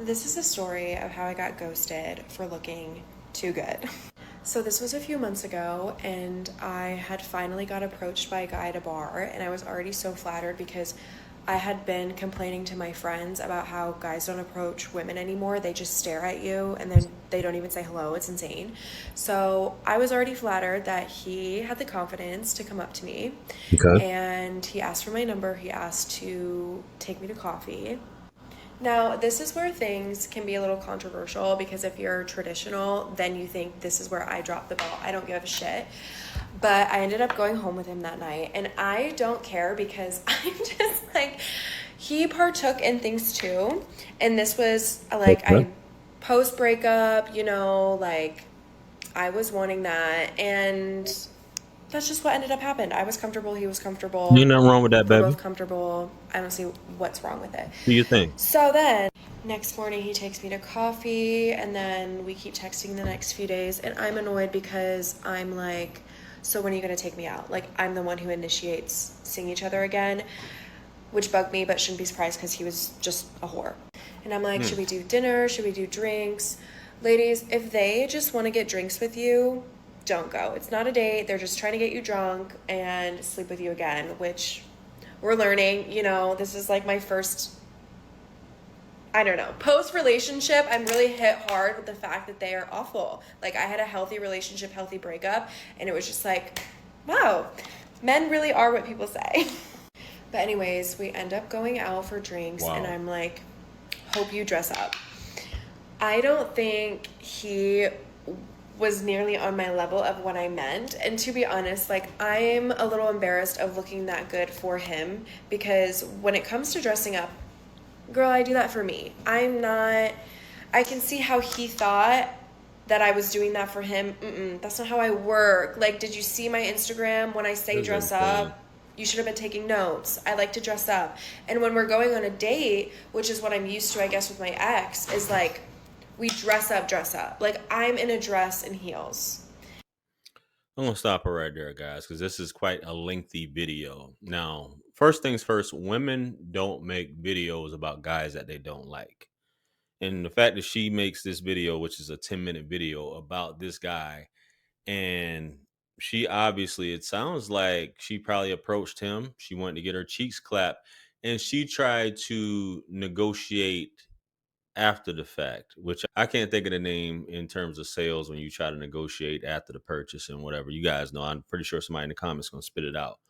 This is a story of how I got ghosted for looking too good. So this was a few months ago, and I had finally got approached by a guy at a bar, and I was already so flattered because I had been complaining to my friends about how guys don't approach women anymore. They just stare at you and then they don't even say hello. It's insane. So I was already flattered that he had the confidence to come up to me, Okay. and he asked for my number. He asked to take me to coffee. Now, this is where things can be a little controversial because if you're traditional, then you think this is where I drop the ball. I don't give a shit. But I ended up going home with him that night, and I don't care because I'm just like, he partook in things too. And this was like, Okay. I post breakup, like I was wanting that. And that's just what ended up happening. I was comfortable, he was Ain't comfortable. nothing wrong with that, We're both baby. comfortable. I don't see what's wrong with it. Do your thing. So then, next morning, he takes me to coffee, and then we keep texting the next few days. And I'm annoyed because I'm like, so when are you going to take me out? Like, I'm the one who initiates seeing each other again, which bugged me, but shouldn't be surprised because he was just a whore. And I'm like, should we do dinner? Should we do drinks? Ladies, if they just want to get drinks with you, don't go. It's not a date. They're just trying to get you drunk and sleep with you again, which we're learning. This is like my first, I don't know, post relationship. I'm really hit hard with the fact that they are awful. Like, I had a healthy relationship, healthy breakup, and it was just like, wow, men really are what people say. But anyways, we end up going out for drinks, and Wow. I'm like, hope you dress up. I don't think he was nearly on my level of what I meant. And to be honest, like, I'm a little embarrassed of looking that good for him because when it comes to dressing up, girl, I do that for me. I can see how he thought that I was doing that for him. That's not how I work. Like, did you see my Instagram when I say That's dress insane. up? You should have been taking notes. I like to dress up. And when we're going on a date, which is what I'm used to, I guess, with my ex, is like, we dress up, dress up. Like, I'm in a dress and heels. I'm gonna stop it right there, guys, because this is quite a lengthy video. Now, first things first, women don't make videos about guys that they don't like. And the fact that she makes this video, which is a 10-minute video about this guy, and she obviously, it sounds like she probably approached him. She wanted to get her cheeks clapped, and she tried to negotiate after the fact, which I can't think of the name in terms of sales when you try to negotiate after the purchase and whatever. You guys know, I'm pretty sure somebody in the comments going to spit it out.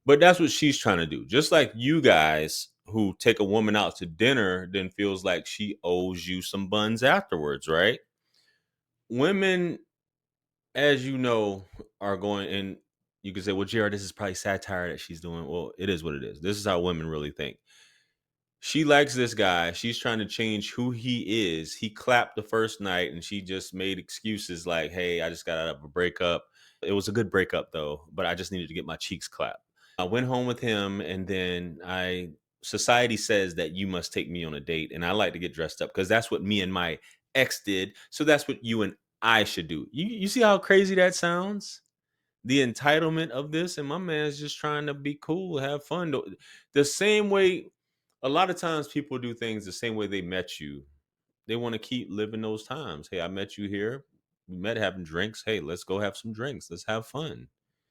But that's what she's trying to do. Just like you guys who take a woman out to dinner, then feels like she owes you some buns afterwards, right? Women, as you know, are going and you can say, well, JR, this is probably satire that she's doing. Well, it is what it is. This is how women really think. She likes this guy. She's trying to change who he is. He clapped the first night and she just made excuses like, hey, I just got out of a breakup. It was a good breakup though, but I just needed to get my cheeks clapped. I went home with him and then society says that you must take me on a date and I like to get dressed up because that's what me and my ex did. So that's what you and I should do. You see how crazy that sounds? The entitlement of this, and my man's just trying to be cool, have fun. The same way a lot of times people do things the same way they met you. They want to keep living those times. Hey, I met you here. We met having drinks. Hey, let's go have some drinks. Let's have fun.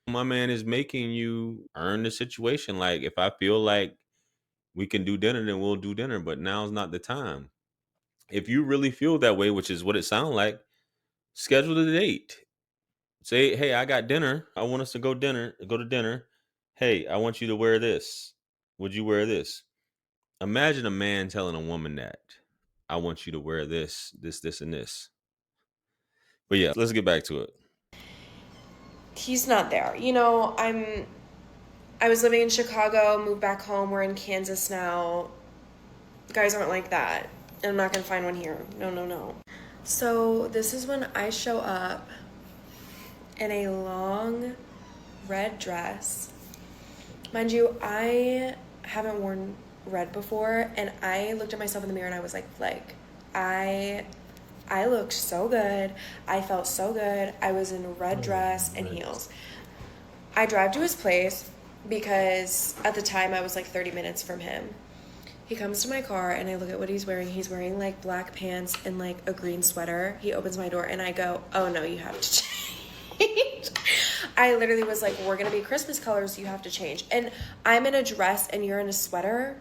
My man is making you earn the situation. Like, if I feel like we can do dinner, then we'll do dinner, but now's not the time. If you really feel that way, which is what it sounds like, schedule the date. Say, hey, I got dinner. I want us to go to dinner. Hey, I want you to wear this. Would you wear this? Imagine a man telling a woman that. I want you to wear this, and this. But yeah, let's get back to it. He's not there. I was living in Chicago, moved back home. We're in Kansas now. Guys aren't like that. And I'm not going to find one here. No, no, no. So this is when I show up in a long red dress. Mind you, I haven't worn red before, and I looked at myself in the mirror and I was like, I looked so good. I felt so good. I was in a red dress and heels. I drive to his place because at the time I was like 30 minutes from him. He comes to my car and I look at what he's wearing. He's wearing like black pants and like a green sweater. He opens my door and I go, oh no, you have to change. I literally was like, we're going to be Christmas colors. You have to change. And I'm in a dress and you're in a sweater.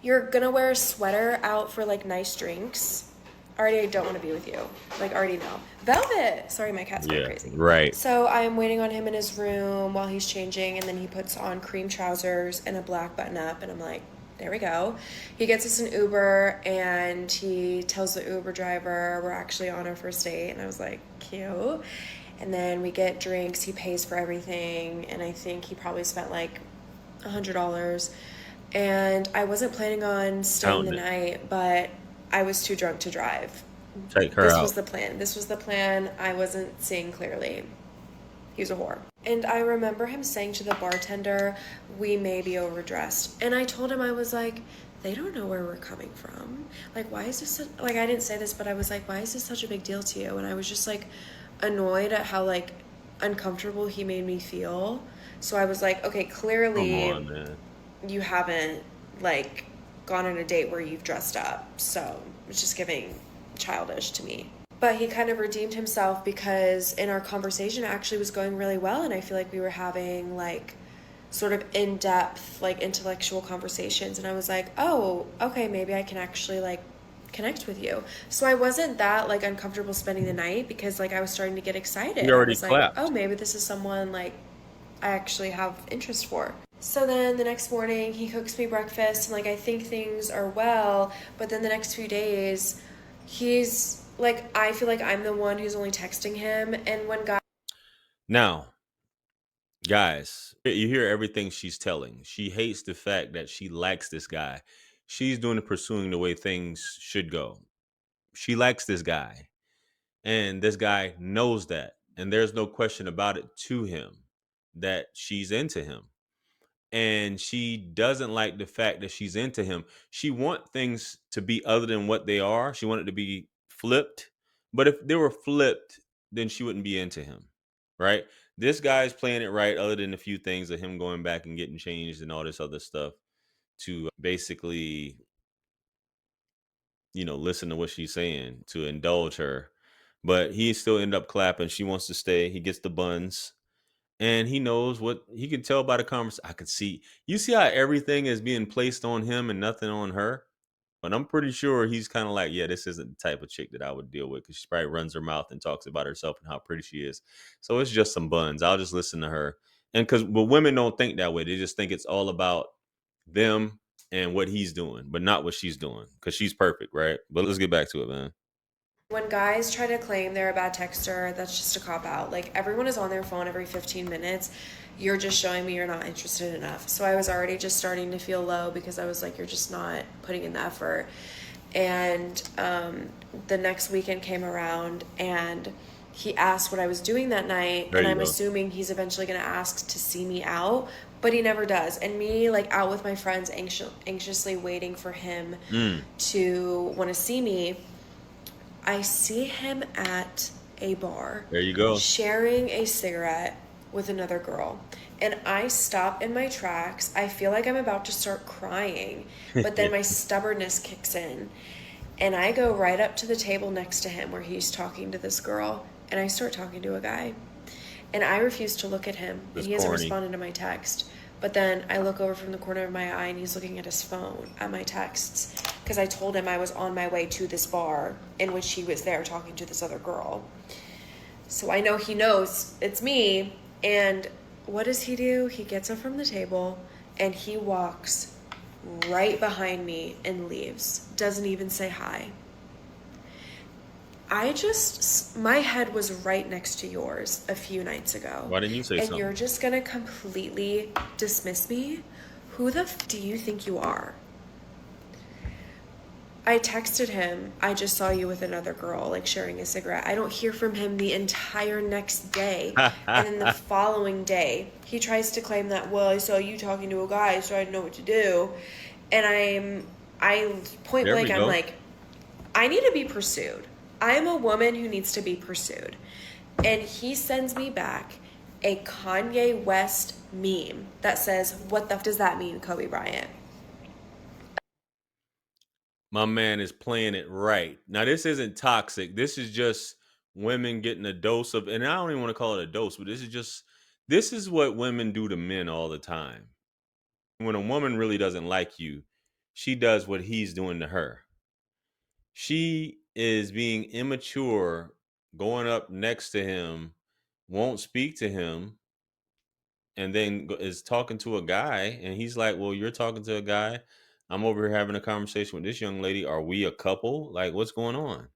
You're going to wear a sweater out for like nice drinks. Already, I don't want to be with you. Like, already know. Velvet! Sorry, my cat's going crazy. Right. So I'm waiting on him in his room while he's changing, and then he puts on cream trousers and a black button-up, and I'm like, there we go. He gets us an Uber, and he tells the Uber driver we're actually on our first date, and I was like, cute. And then we get drinks. He pays for everything, and I think he probably spent like $100. And I wasn't planning on staying the night, but I was too drunk to drive. Take her out. This was the plan. This was the plan. I wasn't seeing clearly. He was a whore. And I remember him saying to the bartender, we may be overdressed. And I told him, I was like, they don't know where we're coming from. Like, why is this, like, I didn't say this, but I was like, why is this such a big deal to you? And I was just like annoyed at how like uncomfortable he made me feel. So I was like, okay, clearly Come on, man. You haven't like gone on a date where you've dressed up. So it's just giving childish to me. But he kind of redeemed himself because in our conversation it actually was going really well, and I feel like we were having like sort of in-depth like intellectual conversations, and I was like, oh, okay, maybe I can actually like connect with you. So I wasn't that like uncomfortable spending the night because like I was starting to get excited. You already I was clapped. like, oh, maybe this is someone like I actually have interest for. So then the next morning he cooks me breakfast and like I think things are well, but then the next few days he's like, I feel like I'm the one who's only texting him. And when Now, guys, you hear everything she's telling. She hates the fact that she likes this guy. She's doing and pursuing the way things should go. She likes this guy, and this guy knows that, and there's no question about it to him that she's into him. And she doesn't like the fact that she's into him. She wants things to be other than what they are. She wanted to be flipped. But if they were flipped, then she wouldn't be into him, right? This guy's playing it right, other than a few things of him going back and getting changed and all this other stuff to basically, listen to what she's saying, to indulge her. But he still end up clapping. She wants to stay. He gets the buns. And he knows what he can tell by the conversation. I could see. You see how everything is being placed on him and nothing on her? But I'm pretty sure he's kind of like, yeah, this isn't the type of chick that I would deal with, because she probably runs her mouth and talks about herself and how pretty she is. So it's just some buns. I'll just listen to her. And but women don't think that way. They just think it's all about them and what he's doing, but not what she's doing, because she's perfect, right? But let's get back to it, man. when guys try to claim they're a bad texter, that's just a cop out. Like, everyone is on their phone every 15 minutes. You're just showing me you're not interested enough. So I was already just starting to feel low because I was like, you're just not putting in the effort. And the next weekend came around and he asked what I was doing that night. And I'm assuming he's eventually going to ask to see me out, but he never does. And me, like, out with my friends, anxiously waiting for him to want to see me, I see him at a bar. There you go. Sharing a cigarette with another girl. And I stop in my tracks. I feel like I'm about to start crying, but then my stubbornness kicks in. And I go right up to the table next to him where he's talking to this girl, and I start talking to a guy. And I refuse to look at him, and he hasn't responded to my text. But then I look over from the corner of my eye, and he's looking at his phone, at my texts, because I told him I was on my way to this bar in which he was there talking to this other girl. So I know he knows it's me. And what does he do? He gets up from the table, and he walks right behind me and leaves. Doesn't even say hi. My head was right next to yours a few nights ago. Why didn't you say something? And you're just going to completely dismiss me? Who the do you think you are? I texted him, I just saw you with another girl, like, sharing a cigarette. I don't hear from him the entire next day. And then the following day, he tries to claim that, well, I saw you talking to a guy, so I didn't know what to do. And I point blank, I'm like, I need to be pursued. I'm a woman who needs to be pursued. And he sends me back a Kanye West meme that says, what the f does that mean, Kobe Bryant? My man is playing it right. Now, this isn't toxic. This is just women getting a dose of, and I don't even want to call it a dose, but this is what women do to men all the time. When a woman really doesn't like you, she does what he's doing to her. She is being immature, going up next to him, won't speak to him, and then is talking to a guy, and he's like, "Well, you're talking to a guy. I'm over here having a conversation with this young lady. Are we a couple? Like, what's going on?"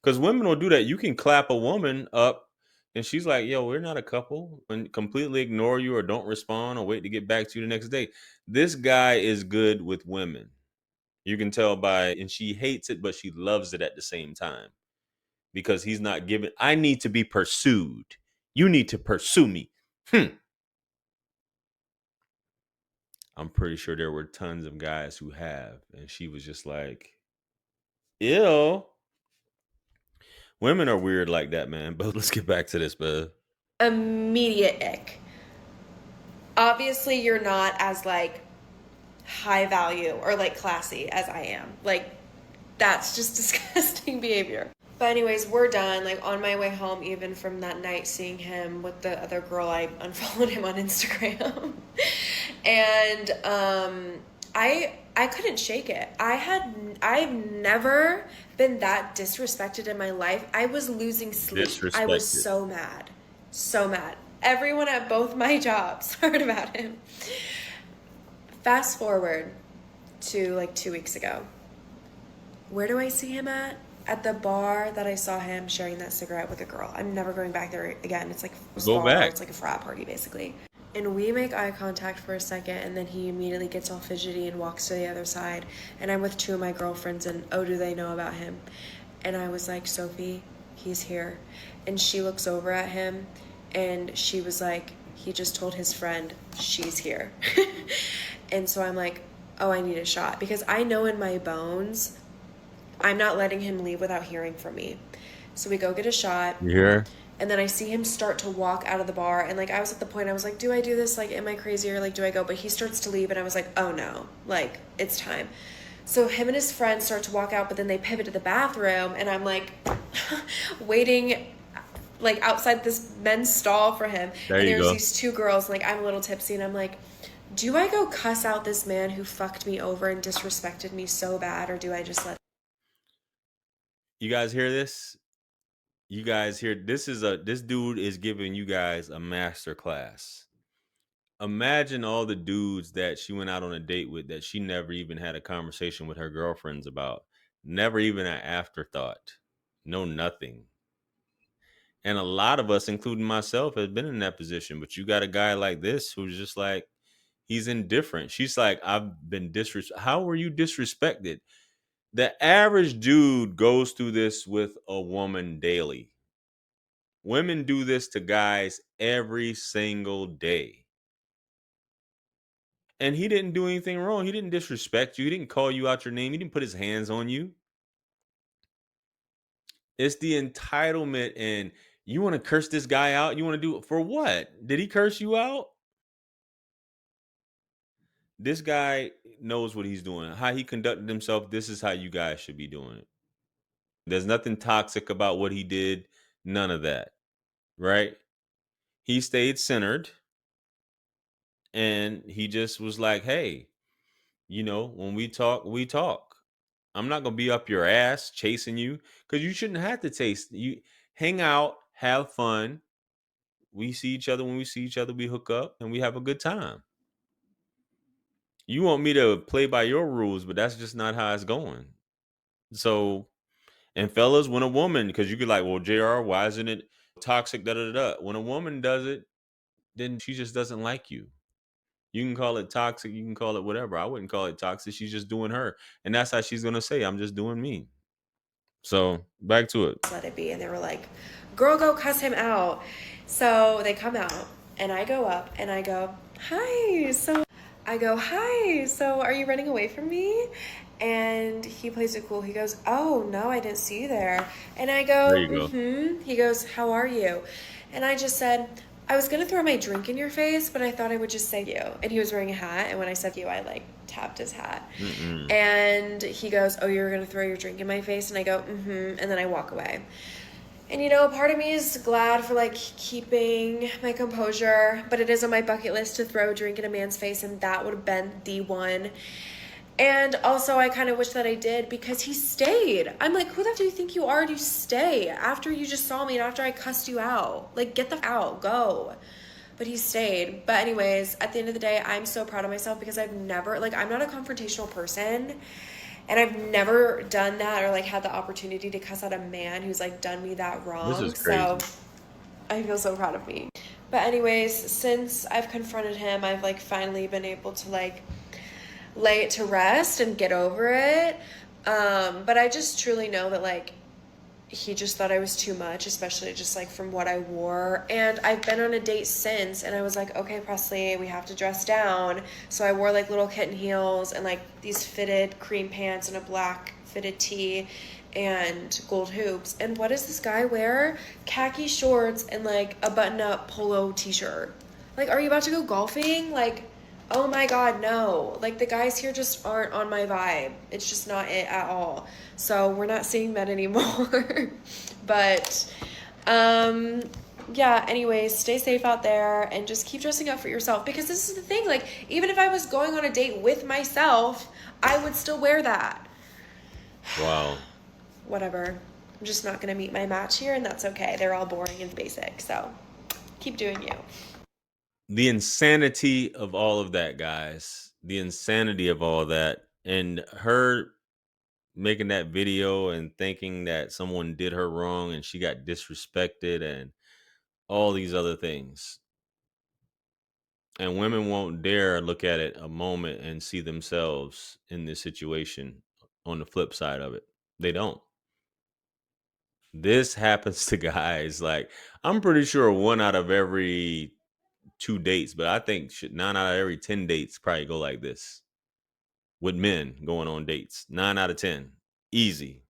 Because women will do that. You can clap a woman up, and she's like, "Yo, we're not a couple," and completely ignore you or don't respond or wait to get back to you the next day. This guy is good with women. You can tell by, and she hates it, but she loves it at the same time because he's not giving. I need to be pursued. You need to pursue me. I'm pretty sure there were tons of guys who have, and she was just like, "Ew." Women are weird like that, man. But let's get back to this, man. Immediate ick. Obviously, you're not as like high value or like classy as I am. Like, that's just disgusting behavior. But anyways, we're done. Like on my way home, even from that night seeing him with the other girl, I unfollowed him on Instagram. And I couldn't shake it. I've never been that disrespected in my life. I was losing sleep. I was Disrespected. so mad. So mad. Everyone at both my jobs heard about him. Fast forward to like 2 weeks ago. Where do I see him at? At the bar that I saw him sharing that cigarette with a girl. I'm never going back there again. It's like a Go bar. back. It's like a frat party, basically. And we make eye contact for a second, and then he immediately gets all fidgety and walks to the other side. And I'm with two of my girlfriends, and oh, do they know about him? And I was like, Sophie, he's here. And she looks over at him, and she was like, he just told his friend she's here. And so I'm like, oh, I need a shot. Because I know in my bones, I'm not letting him leave without hearing from me. So we go get a shot. You hear? And then I see him start to walk out of the bar. And like, I was at the point, I was like, do I do this? Like, am I crazy or like, do I go? But he starts to leave and I was like, oh no, like it's time. So him and his friend start to walk out, but then they pivot to the bathroom and I'm like waiting like outside this men's stall for him. There and you there's go. these two girls, like I'm a little tipsy and I'm like, do I go cuss out this man who fucked me over and disrespected me so bad, or do I just let You guys hear this? You guys hear this dude is giving you guys a master class. Imagine all the dudes that she went out on a date with that she never even had a conversation with her girlfriends about. Never even an afterthought. No nothing. And a lot of us, including myself, has been in that position. But you got a guy like this who's just like, he's indifferent. She's like, I've been disrespected. How were you disrespected? The average dude goes through this with a woman daily. Women do this to guys every single day. And he didn't do anything wrong. He didn't disrespect you. He didn't call you out your name. He didn't put his hands on you. It's the entitlement. And you want to curse this guy out? You want to do it for what? Did he curse you out? This guy knows what he's doing. How he conducted himself, this is how you guys should be doing it. There's nothing toxic about what he did. None of that. Right? He stayed centered and he just was like, hey, when we talk, we talk. I'm not gonna be up your ass chasing you because you shouldn't have to taste. You hang out, have fun. We see each other when we see each other. We hook up and we have a good time. You want me to play by your rules, but that's just not how it's going. So, and fellas, when a woman, because you could like, well, Jr., why isn't it toxic? Da da da. Da. When a woman does it, then she just doesn't like you. You can call it toxic. You can call it whatever. I wouldn't call it toxic. She's just doing her. And that's how she's going to say, I'm just doing me. So back to it. let it be? And they were like, girl, go cuss him out. So they come out and I go up and I go, hi. So I go, hi. So are you running away from me? And he plays it cool. He goes, oh, no, I didn't see you there. And I There go, you go. mm-hmm. He goes, how are you? And I just said, I was gonna throw my drink in your face, but I thought I would just say you. And he was wearing a hat, and when I said you, I like tapped his hat. Mm-mm. And he goes, "Oh, you're gonna throw your drink in my face?" And I go, "Mm-hmm," and then I walk away. And you know, part of me is glad for like keeping my composure, but it is on my bucket list to throw a drink in a man's face, and that would have been the one. And also, I kind of wish that I did because he stayed. I'm like, who the f do you think you are to stay after you just saw me and after I cussed you out? Like, get the f out, go. But he stayed. But, anyways, at the end of the day, I'm so proud of myself because I've never, like, I'm not a confrontational person. And I've never done that or, like, had the opportunity to cuss out a man who's, like, done me that This is wrong. So, crazy. I feel so proud of me. But, anyways, since I've confronted him, I've, like, finally been able to, like, lay it to rest and get over it. But I just truly know that like he just thought I was too much, especially just like from what I wore. And I've been on a date since, and I was like, okay, Presley, we have to dress down. So I wore like little kitten heels and like these fitted cream pants and a black fitted tee and gold hoops. And what does this guy wear? Khaki shorts and like a button up polo t-shirt. Like, are you about to go golfing? Like, oh my god, no. Like, the guys here just aren't on my vibe. It's just not it at all. So we're not seeing that anymore. But yeah, anyways, stay safe out there and just keep dressing up for yourself, because this is the thing, like, even if I was going on a date with myself, I would still wear that. Wow. Whatever. I'm just not gonna meet my match here, and that's okay. They're all boring and basic, so keep doing you. The insanity of all of that, guys. The insanity of all that. And her making that video and thinking that someone did her wrong and she got disrespected and all these other things. And women won't dare look at it a moment and see themselves in this situation on the flip side of it. They don't. This happens to guys. Like, I'm pretty sure one out of every two dates, but I think nine out of every 10 dates probably go like this with men going on dates. 9 out of 10. Easy.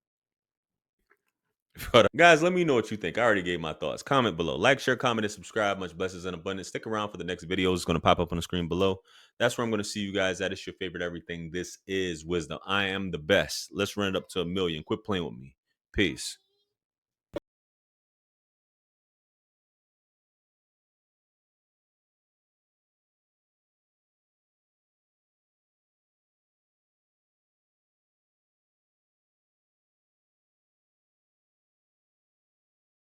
But guys, let me know what you think. I already gave my thoughts. Comment below. Like, share, comment, and subscribe. Much blessings and abundance. Stick around for the next video. It's going to pop up on the screen below. That's where I'm going to see you guys. That is your favorite everything. This is wisdom. I am the best. Let's run it up to 1 million. Quit playing with me. Peace.